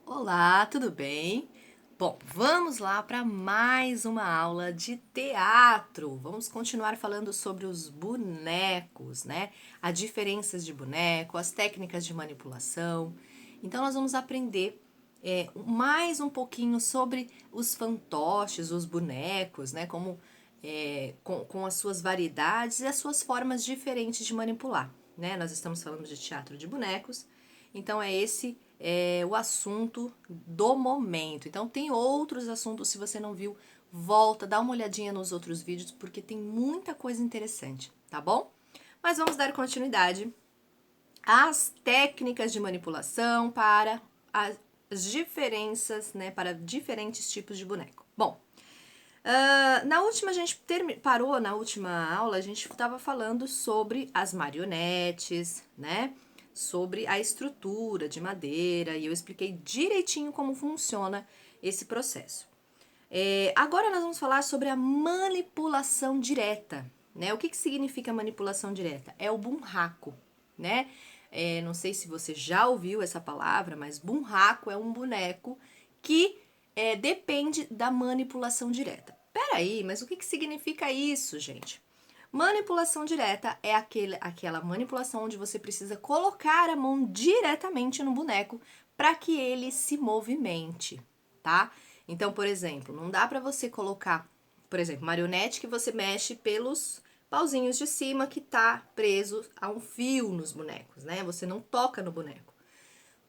Olá, tudo bem? Bom, vamos lá para mais uma aula de teatro. Vamos continuar falando sobre os bonecos, né? As diferenças de boneco, as técnicas de manipulação. Então, nós vamos aprender mais um pouquinho sobre os fantoches, os bonecos, né? Como com as suas variedades e as suas formas diferentes de manipular, né? Nós estamos falando de teatro de bonecos, então é esse o assunto do momento. Então tem outros assuntos, se você não viu, volta, dá uma olhadinha nos outros vídeos, porque tem muita coisa interessante, tá bom? Mas vamos dar continuidade às técnicas de manipulação para as diferenças, né, para diferentes tipos de boneco. Bom, na última a gente parou, na última aula a gente estava falando sobre as marionetes, né? Sobre a estrutura de madeira e eu expliquei direitinho como funciona esse processo. Agora nós vamos falar sobre a manipulação direta, né? O que significa manipulação direta? É o bunraku, né? Não sei se você já ouviu essa palavra, mas bunraku é um boneco que depende da manipulação direta. Peraí, mas o que significa isso, gente? Manipulação direta é aquela manipulação onde você precisa colocar a mão diretamente no boneco para que ele se movimente, tá? Então, por exemplo, não dá para você colocar, por exemplo, marionete que você mexe pelos pauzinhos de cima que tá preso a um fio nos bonecos, né? Você não toca no boneco.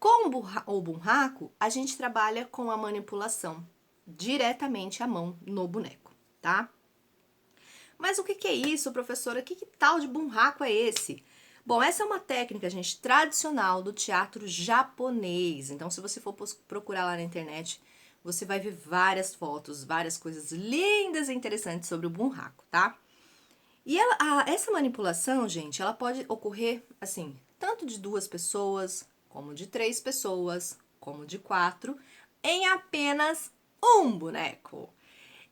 Com o bunraku, a gente trabalha com a manipulação diretamente à mão no boneco, tá? Mas o que é isso, professora? Que tal de bunraku é esse? Bom, essa é uma técnica, gente, tradicional do teatro japonês. Então, se você for procurar lá na internet, você vai ver várias fotos, várias coisas lindas e interessantes sobre o bunraku, tá? E essa manipulação, gente, ela pode ocorrer assim, tanto de 2 pessoas, como de 3 pessoas, como de 4, em apenas um boneco.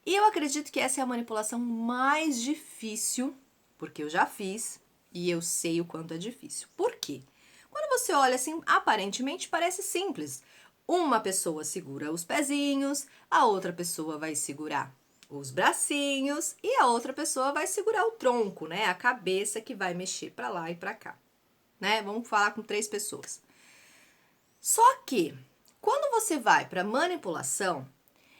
E eu acredito que essa é a manipulação mais difícil, porque eu já fiz e eu sei o quanto é difícil. Por quê? Quando você olha assim, aparentemente parece simples. Uma pessoa segura os pezinhos, a outra pessoa vai segurar os bracinhos e a outra pessoa vai segurar o tronco, né? A cabeça que vai mexer para lá e para cá, né? Vamos falar com 3 pessoas. Só que quando você vai para manipulação,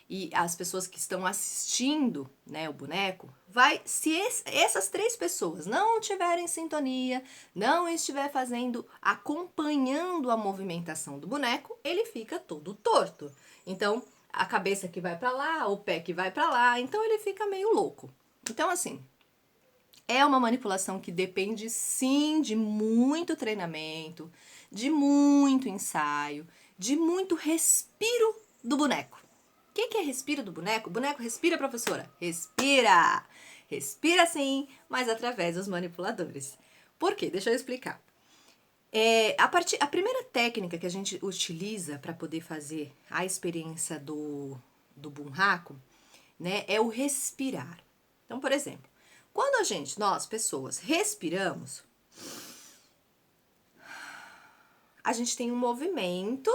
e as pessoas que estão assistindo, né, o boneco, se essas 3 pessoas não tiverem sintonia, não estiver acompanhando a movimentação do boneco, ele fica todo torto. Então, a cabeça que vai para lá, o pé que vai para lá, então ele fica meio louco. Então, assim, é uma manipulação que depende sim de muito treinamento, de muito ensaio, de muito respiro do boneco. O que é respiro do boneco? O boneco respira, professora? Respira! Respira sim, mas através dos manipuladores. Por quê? Deixa eu explicar. A primeira técnica que a gente utiliza para poder fazer a experiência do bunraku, né, é o respirar. Então, por exemplo, quando nós pessoas, respiramos, a gente tem um movimento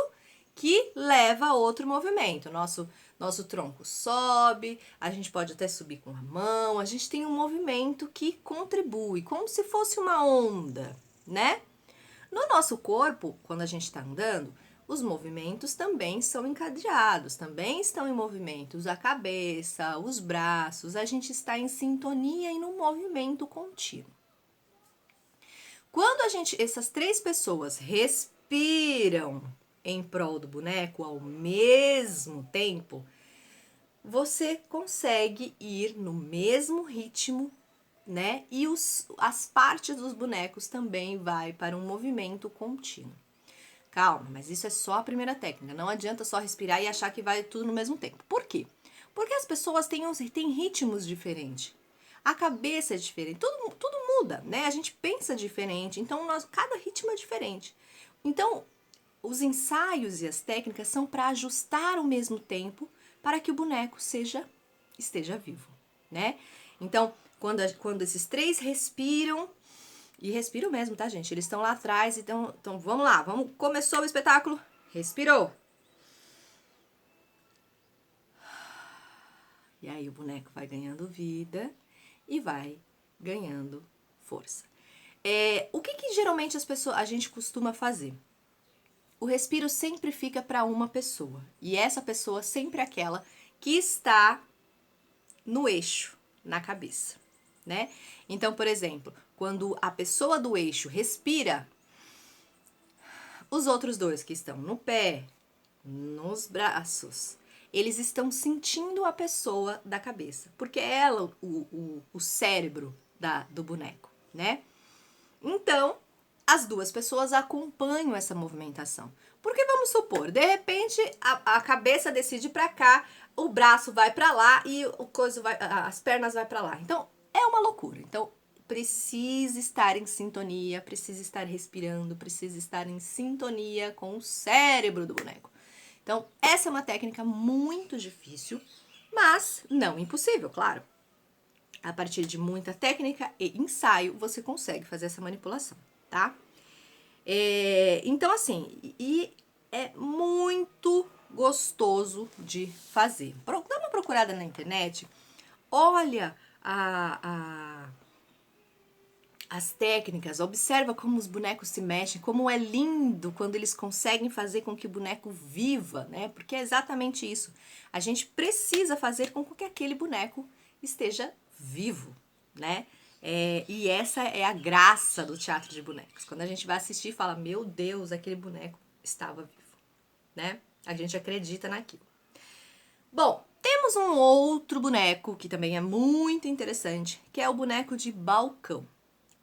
que leva a outro movimento. Nosso tronco sobe, a gente pode até subir com a mão, a gente tem um movimento que contribui, como se fosse uma onda, né? No nosso corpo, quando a gente está andando, os movimentos também são encadeados, também estão em movimentos. A cabeça, os braços, a gente está em sintonia e no movimento contínuo. Quando essas 3 pessoas respiram em prol do boneco ao mesmo tempo, você consegue ir no mesmo ritmo, né? E as partes dos bonecos também vai para um movimento contínuo. Calma, mas isso é só a primeira técnica. Não adianta só respirar e achar que vai tudo no mesmo tempo. Por quê? Porque as pessoas têm ritmos diferentes. A cabeça é diferente, tudo muda, né? A gente pensa diferente, então cada ritmo é diferente. Então, os ensaios e as técnicas são para ajustar ao mesmo tempo para que o boneco esteja vivo, né? Então, quando esses 3 respiram, e respiram mesmo, tá, gente? Eles estão lá atrás, então vamos lá, começou o espetáculo, respirou. E aí o boneco vai ganhando vida e vai ganhando força. O que geralmente a gente costuma fazer? O respiro sempre fica para uma pessoa. E essa pessoa sempre é aquela que está no eixo, na cabeça, né? Então, por exemplo, quando a pessoa do eixo respira, os outros dois que estão no pé, nos braços, eles estão sentindo a pessoa da cabeça, porque é ela o cérebro do boneco, né? Então, as duas pessoas acompanham essa movimentação. Porque vamos supor, de repente a cabeça decide para cá, o braço vai para lá e as pernas vai para lá. Então, é uma loucura. Então, precisa estar em sintonia, precisa estar respirando, precisa estar em sintonia com o cérebro do boneco. Então, essa é uma técnica muito difícil, mas não impossível, claro. A partir de muita técnica e ensaio, você consegue fazer essa manipulação, tá? Então, assim, e é muito gostoso de fazer. Dá uma procurada na internet, olha as técnicas, observa como os bonecos se mexem, como é lindo quando eles conseguem fazer com que o boneco viva, né? Porque é exatamente isso. A gente precisa fazer com que aquele boneco esteja vivo, né? E essa é a graça do teatro de bonecos. Quando a gente vai assistir e fala, meu Deus, aquele boneco estava vivo, né? A gente acredita naquilo. Bom, temos um outro boneco que também é muito interessante, que é o boneco de balcão.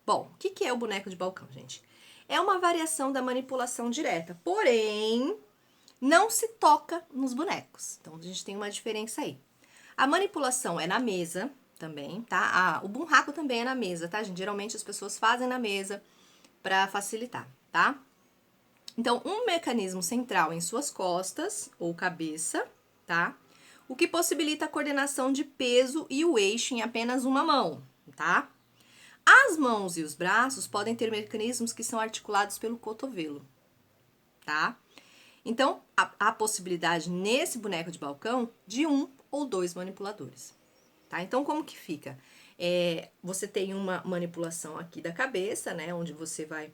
Bom, o que é o boneco de balcão, gente? É uma variação da manipulação direta, porém, não se toca nos bonecos. Então, a gente tem uma diferença aí. A manipulação é na mesa também, tá? O bunraku também é na mesa, tá, gente? Geralmente as pessoas fazem na mesa para facilitar, tá? Então, um mecanismo central em suas costas ou cabeça, tá? O que possibilita a coordenação de peso e o eixo em apenas uma mão, tá? As mãos e os braços podem ter mecanismos que são articulados pelo cotovelo, tá? Então, há possibilidade nesse boneco de balcão de 1 ou 2 manipuladores, tá? Então, como que fica? Você tem uma manipulação aqui da cabeça, né? Onde você vai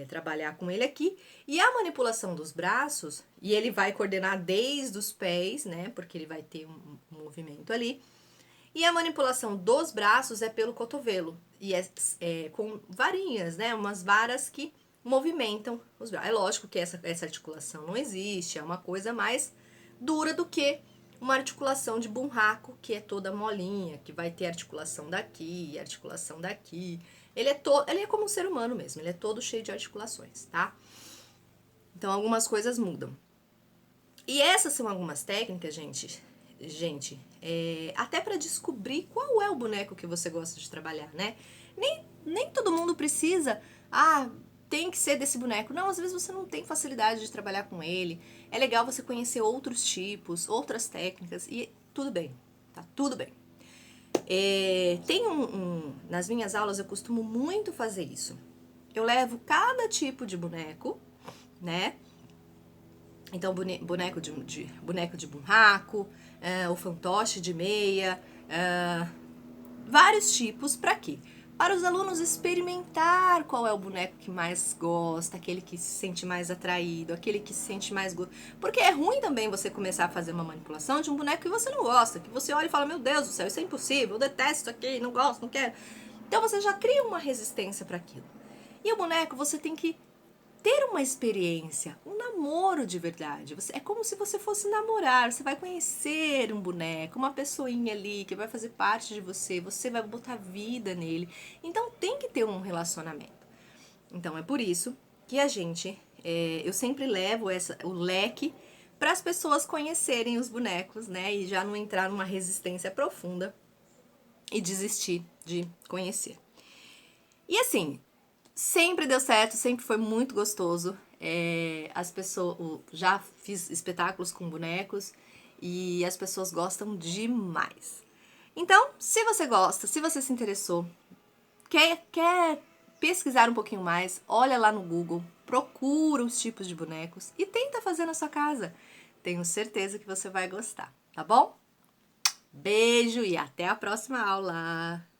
trabalhar com ele aqui. E a manipulação dos braços, e ele vai coordenar desde os pés, né? Porque ele vai ter um movimento ali. E a manipulação dos braços é pelo cotovelo. E com varinhas, né? Umas varas que movimentam os braços. É lógico que essa articulação não existe, é uma coisa mais dura do que uma articulação de bunraku, que é toda molinha, que vai ter articulação daqui, articulação daqui. Ele é como um ser humano mesmo, ele é todo cheio de articulações, tá? Então, algumas coisas mudam. E essas são algumas técnicas, gente, até para descobrir qual é o boneco que você gosta de trabalhar, né? Nem todo mundo precisa, tem que ser desse boneco. Não, às vezes você não tem facilidade de trabalhar com ele. É legal você conhecer outros tipos, outras técnicas e tudo bem, tá tudo bem. Nas minhas aulas eu costumo muito fazer isso. Eu levo cada tipo de boneco, né? Então, boneco de bunraku, o fantoche de meia, vários tipos, para quê? Para os alunos experimentar qual é o boneco que mais gosta, aquele que se sente mais atraído, aquele que se sente mais gosto. Porque é ruim também você começar a fazer uma manipulação de um boneco que você não gosta, que você olha e fala, meu Deus do céu, isso é impossível, eu detesto aqui, não gosto, não quero. Então você já cria uma resistência para aquilo. E o boneco você tem que ter uma experiência, um namoro de verdade. É como se você fosse namorar, você vai conhecer um boneco, uma pessoinha ali que vai fazer parte de você vai botar vida nele. Então tem que ter um relacionamento. Então é por isso que eu sempre levo o leque para as pessoas conhecerem os bonecos, né? E já não entrar numa resistência profunda e desistir de conhecer. E assim, sempre deu certo, sempre foi muito gostoso. As pessoas, já fiz espetáculos com bonecos e as pessoas gostam demais. Então, se você gosta, se você se interessou, quer pesquisar um pouquinho mais, olha lá no Google, procura os tipos de bonecos e tenta fazer na sua casa. Tenho certeza que você vai gostar. tá bom? Beijo e até a próxima aula!